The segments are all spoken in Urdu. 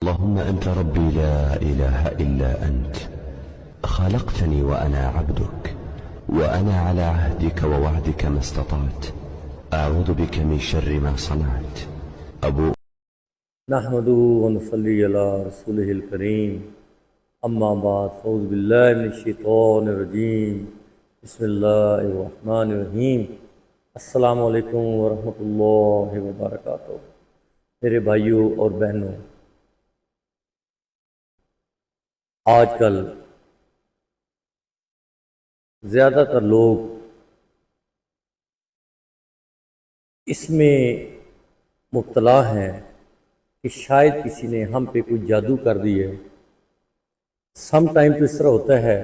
اللهم أنت ربي لا إله إلا أنت خلقتني وأنا عبدك وأنا على عهدك ووعدك ما استطعت أعوذ بك من شر ما صنعت نحمده ونصلي على رسوله الكريم اما بعد فاعوذ باللہ من الشیطان الرجیم بسم اللہ الرحمن الرحیم السلام علیکم ورحمۃ اللہ وبرکاتہ۔ میرے بھائیوں اور بہنوں، آج کل زیادہ تر لوگ اس میں مبتلا ہیں کہ شاید کسی نے ہم پہ کوئی جادو کر دی ہے۔ سم ٹائم تو اس طرح ہوتا ہے،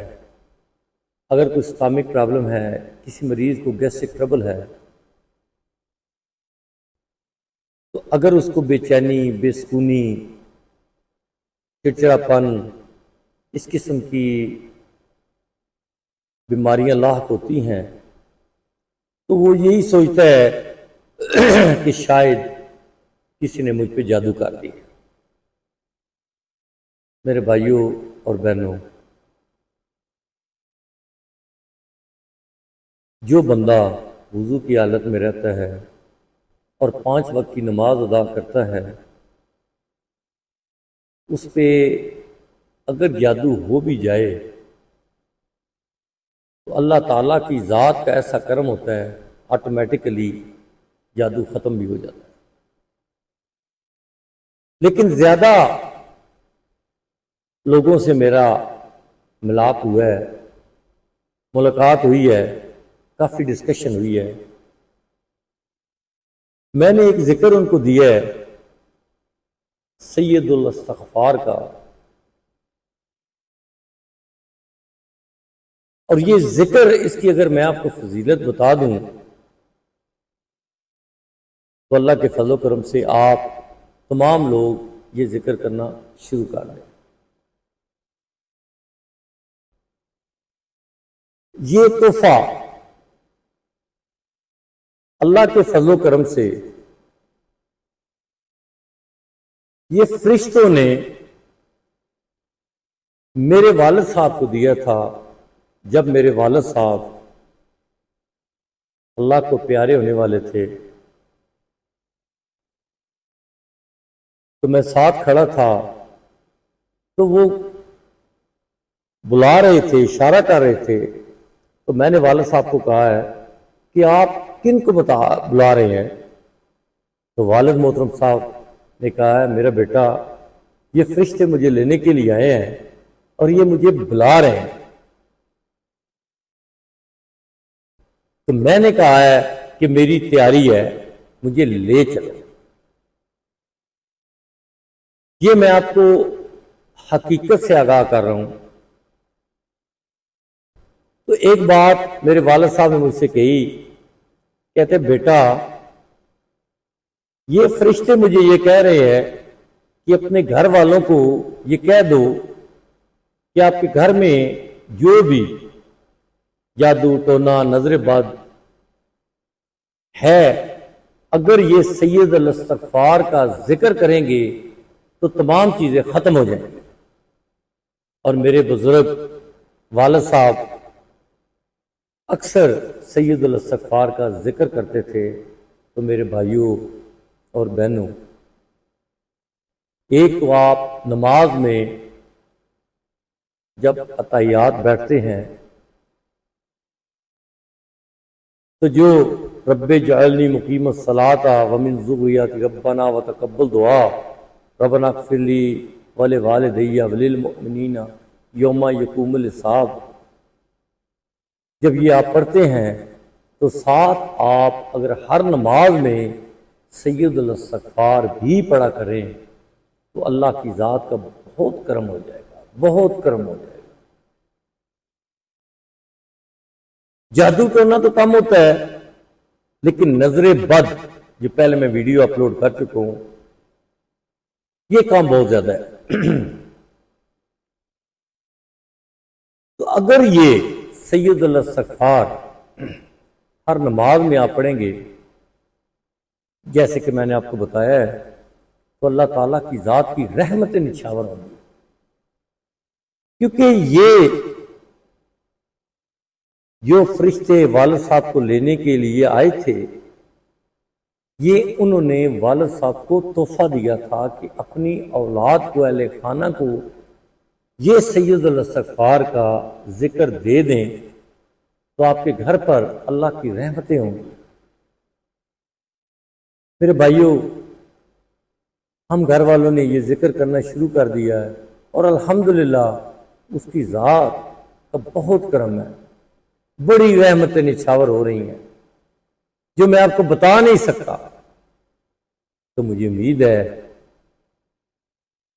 اگر کوئی اسٹامک پرابلم ہے، کسی مریض کو گیسٹرک ٹربل ہے، تو اگر اس کو بے چینی، بے سکونی، چڑچڑاپن، اس قسم کی بیماریاں لاحق ہوتی ہیں، تو وہ یہی سوچتا ہے کہ شاید کسی نے مجھ پہ جادو کر دی۔ میرے بھائیوں اور بہنوں، جو بندہ وضو کی حالت میں رہتا ہے اور 5 وقت کی نماز ادا کرتا ہے، اس پہ اگر جادو ہو بھی جائے تو اللہ تعالیٰ کی ذات کا ایسا کرم ہوتا ہے، آٹومیٹکلی جادو ختم بھی ہو جاتا ہے۔ لیکن زیادہ لوگوں سے میرا ملاپ ہوا ہے، ملاقات ہوئی ہے، کافی ڈسکشن ہوئی ہے۔ میں نے ایک ذکر ان کو دیا ہے سید الاستغفار کا، اور یہ ذکر، اس کی اگر میں آپ کو فضیلت بتا دوں تو اللہ کے فضل و کرم سے آپ تمام لوگ یہ ذکر کرنا شروع کر دیں۔ یہ تحفہ اللہ کے فضل و کرم سے یہ فرشتوں نے میرے والد صاحب کو دیا تھا، جب میرے والد صاحب اللہ کو پیارے ہونے والے تھے، تو میں ساتھ کھڑا تھا، تو وہ بلا رہے تھے، اشارہ کر رہے تھے، تو میں نے والد صاحب کو کہا ہے کہ آپ کن کو بلا رہے ہیں؟ تو والد محترم صاحب نے کہا ہے میرا بیٹا، یہ فرشتے مجھے لینے کے لیے آئے ہیں اور یہ مجھے بلا رہے ہیں۔ تو میں نے کہا ہے کہ میری تیاری ہے، مجھے لے چلو۔ یہ میں آپ کو حقیقت سے آگاہ کر رہا ہوں۔ تو ایک بات میرے والد صاحب نے مجھ سے کہی، کہتے بیٹا، یہ فرشتے مجھے یہ کہہ رہے ہیں کہ اپنے گھر والوں کو یہ کہہ دو کہ آپ کے گھر میں جو بھی جادو ٹونا نظر بد ہے، اگر یہ سید الاستغفار کا ذکر کریں گے تو تمام چیزیں ختم ہو جائیں گی۔ اور میرے بزرگ والد صاحب اکثر سید الاستغفار کا ذکر کرتے تھے۔ تو میرے بھائیوں اور بہنوں، ایک تو آپ نماز میں جب اتحیات بیٹھتے ہیں تو جو رب جعلنی مقیم الصلاۃ ومن ذریتی ربنا وتقبل دعا ربنا اغفر لی ولوالدی وللمؤمنین یوم یقوم الحساب، جب یہ آپ پڑھتے ہیں تو ساتھ آپ اگر ہر نماز میں سید الاستغفار بھی پڑھا کریں تو اللہ کی ذات کا بہت کرم ہو جائے گا، بہت کرم ہو جائے گا۔ جادو کرنا تو کم ہوتا ہے، لیکن نظر بد، جو پہلے میں ویڈیو اپلوڈ کر چکا ہوں، یہ کام بہت زیادہ ہے۔ تو اگر یہ سید الاستغفار ہر نماز میں آپ پڑھیں گے، جیسے کہ میں نے آپ کو بتایا ہے تو اللہ تعالیٰ کی ذات کی رحمتیں نچھاور ہوں گی، کیونکہ یہ جو فرشتے والد صاحب کو لینے کے لیے آئے تھے، یہ انہوں نے والد صاحب کو تحفہ دیا تھا کہ اپنی اولاد کو، اہل خانہ کو یہ سید الاستغفار کا ذکر دے دیں تو آپ کے گھر پر اللہ کی رحمتیں ہوں گی۔ میرے بھائیوں، ہم گھر والوں نے یہ ذکر کرنا شروع کر دیا ہے اور الحمدللہ اس کی ذات کا بہت کرم ہے، بڑی رحمتیں نچھاور ہو رہی ہیں جو میں آپ کو بتا نہیں سکتا۔ تو مجھے امید ہے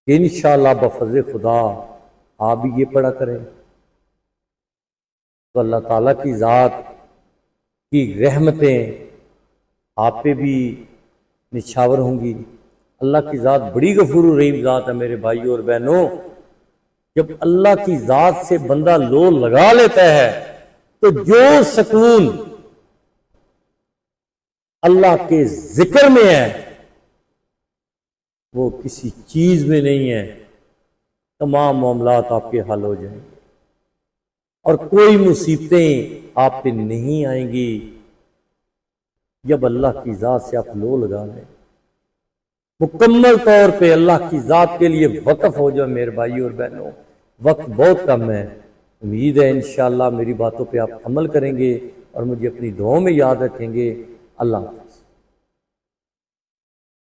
کہ انشاءاللہ بفضل خدا آپ بھی یہ پڑھا کریں تو اللہ تعالیٰ کی ذات کی رحمتیں آپ پہ بھی نچھاور ہوں گی۔ اللہ کی ذات بڑی غفور و رحیم ذات ہے میرے بھائیوں اور بہنوں۔ جب اللہ کی ذات سے بندہ لو لگا لیتا ہے تو جو سکون اللہ کے ذکر میں ہے وہ کسی چیز میں نہیں ہے۔ تمام معاملات آپ کے حل ہو جائیں گے اور کوئی مصیبتیں آپ پہ نہیں آئیں گی جب اللہ کی ذات سے آپ لو لگا لیں، مکمل طور پہ اللہ کی ذات کے لیے وقف ہو جائے۔ میرے بھائیوں اور بہنوں، وقت بہت کم ہے، امید ہے انشاءاللہ میری باتوں پہ آپ عمل کریں گے اور مجھے اپنی دعاؤں میں یاد رکھیں گے۔ اللہ حافظ۔